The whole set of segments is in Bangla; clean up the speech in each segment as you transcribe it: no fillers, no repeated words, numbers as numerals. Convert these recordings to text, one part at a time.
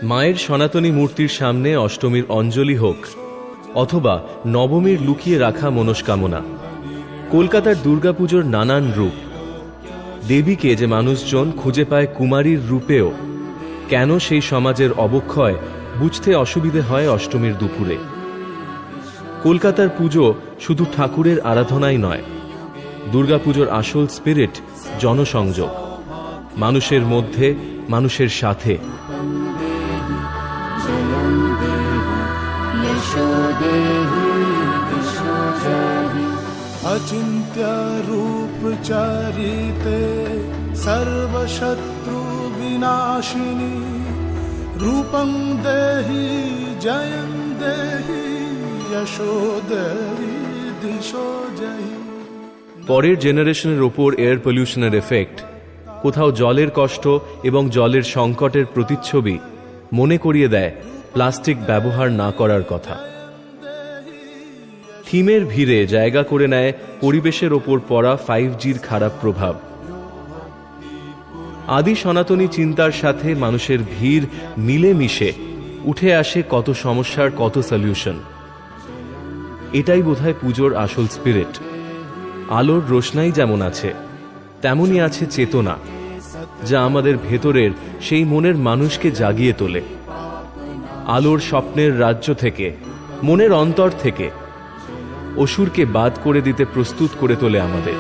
মায়ের সনাতনী মূর্তির সামনে অষ্টমীর অঞ্জলি হোক অথবা নবমীর লুকিয়ে রাখা মনস্কামনা, কলকাতার দুর্গাপুজোর নানান রূপ, দেবীকে যে মানুষজন খুঁজে পায় কুমারীর রূপেও, কেন সেই সমাজের অবক্ষয় বুঝতে অসুবিধে হয় অষ্টমীর দুপুরে। কলকাতার পুজো শুধু ঠাকুরের আরাধনাই নয়, দুর্গাপুজোর আসল স্পিরিট জনসংযোগ, মানুষের মধ্যে, মানুষের সাথে। अचिन्त्य रूप चरिते सर्वशत्रु विनाशिनी रूपं देहि जयं देहि यशो देहि दिशो जहि। পরের জেনারেশনের ওপর এয়ার পলিউশনের এফেক্ট, কোথাও জলের কষ্ট এবং জলের সংকটের প্রতিচ্ছবি মনে করিয়ে দেয় প্লাস্টিক ব্যবহার না করার কথা। থিমের ভিড়ে জায়গা করে নেয় পরিবেশের ওপর পড়া 5G'র খারাপ প্রভাব। আদি সনাতনী চিন্তার সাথে মানুষের ভিড় মিলেমিশে উঠে আসে কত সমস্যার কত সলিউশন। এটাই বোধহয় পুজোর আসল স্পিরিট। আলোর রোশনাই যেমন আছে, তেমনই আছে চেতনা, যা আমাদের ভেতরের সেই মনের মানুষকে জাগিয়ে তোলে। আলোর স্বপ্নের রাজ্য থেকে, মনের অন্তর থেকে অসুরকে বাদ করে দিতে প্রস্তুত করে তোলে আমাদের।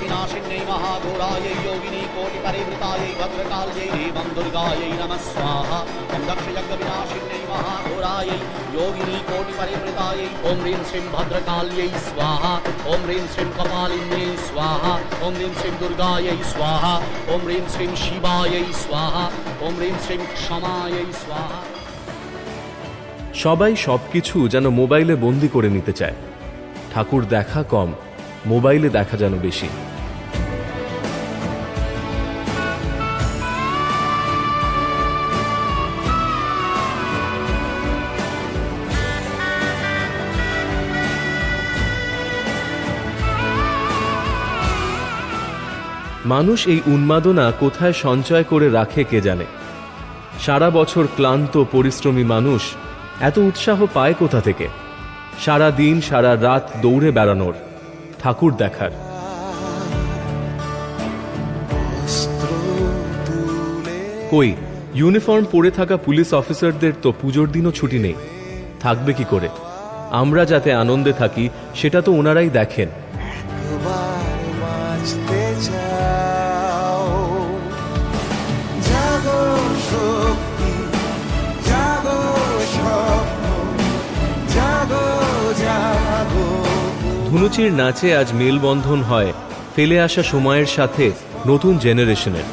विनाशिन्यै महाघोरायै योगिनी कोटिपरिवृतायै भद्रकाल्यै देवं दुर्गायै नमः स्वाहा। ॐ दक्षयज्ञविनाशिन्यै महाघोरायै योगिनी कोटिपरिवृतायै ॐ ह्रीं श्रीं भद्रकाल्यै स्वाहा। ॐ ह्रीं श्रीं कपालिन्यै स्वाहा। ॐ ह्रीं श्रीं दुर्गायै स्वाहा। ॐ ह्रीं श्रीं शिवायै स्वाहा। ॐ ह्रीं श्रीं क्षमायै स्वाहा। সবাই সবকিছু যেন মোবাইলে বন্দি করে নিতে চায়। ঠাকুর দেখা কম, মোবাইলে দেখা যেন বেশি। মানুষ এই উন্মাদনা কোথায় সঞ্চয় করে রাখে কে জানে। সারা বছর ক্লান্ত পরিশ্রমী মানুষ এত উৎসাহ পায় কোথা থেকে? সারা দিন সারা রাত দৌড়ে বেড়ানোর, ঠাকুর দেখার। কই, ইউনিফর্ম পরে থাকা পুলিশ অফিসারদের তো পুজোর দিনও ছুটি নেই। থাকবে কি করে? আমরা যাতে আনন্দে থাকি সেটা তো ওনারাই দেখেন। ধুনুচির নাচে আজ মেলবন্ধন হয় ফেলে আসা সময়ের সাথে নতুন জেনারেশনের।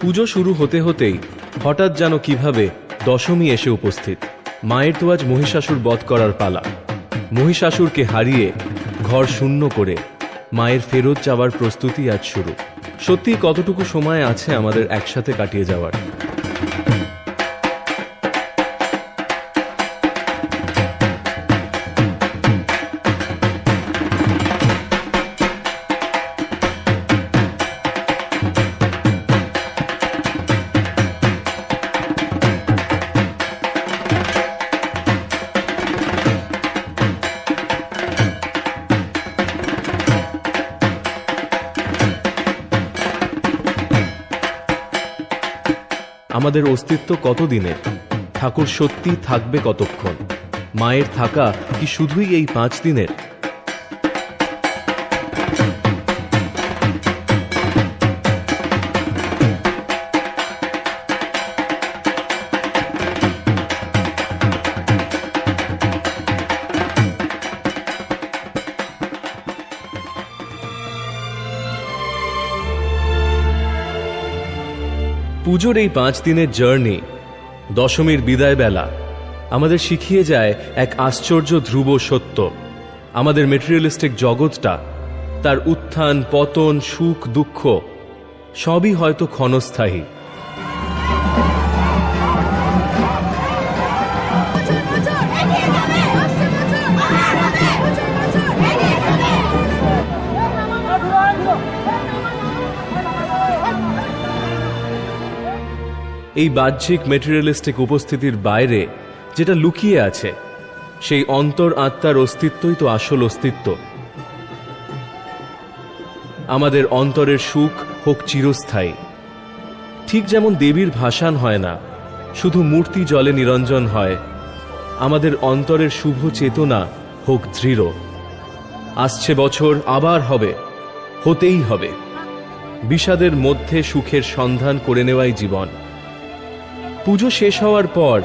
পুজো শুরু হতে হতেই হঠাৎ যেন কিভাবে দশমী এসে উপস্থিত। মায়ের তো আজ মহিষাসুর বধ করার পালা। মহিষাসুরকে হারিয়ে ঘর শূন্য করে মায়ের ফেরত যাওয়ার প্রস্তুতি আজ শুরু। সত্যি কতটুকু সময় আছে আমাদের একসাথে কাটিয়ে যাওয়ার? আমাদের অস্তিত্ব কতদিনের? ঠাকুর সত্যি থাকবে কতক্ষণ? মায়ের থাকা কি শুধুই এই 5 দিনের? পুজোর এই 5 দিনের জার্নি, দশমীর বিদায় বেলা আমাদের শিখিয়ে যায় এক আশ্চর্য ধ্রুব সত্য। আমাদের মেটেরিয়ালিস্টিক জগৎটা, তার উত্থান পতন, সুখ দুঃখ সবই হয়তো ক্ষণস্থায়ী। এই বাহ্যিক মেটেরিয়ালিস্টিক উপস্থিতির বাইরে যেটা লুকিয়ে আছে, সেই অন্তর আত্মার অস্তিত্বই তো আসল অস্তিত্ব। আমাদের অন্তরের সুখ হোক চিরস্থায়ী। ঠিক যেমন দেবীর ভাসান হয় না, শুধু মূর্তি জলে নিরঞ্জন হয়, আমাদের অন্তরের শুভ চেতনা হোক দৃঢ়। আসছে বছর আবার হবে, হতেই হবে। বিষাদের মধ্যে সুখের সন্ধান করে নেওয়াই জীবন। পুজো শেষ হওয়ার পর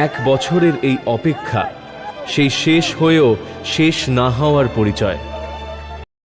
1 বছরের এই অপেক্ষা সেই শেষ হয়েও শেষ না হওয়ার পরিচয়।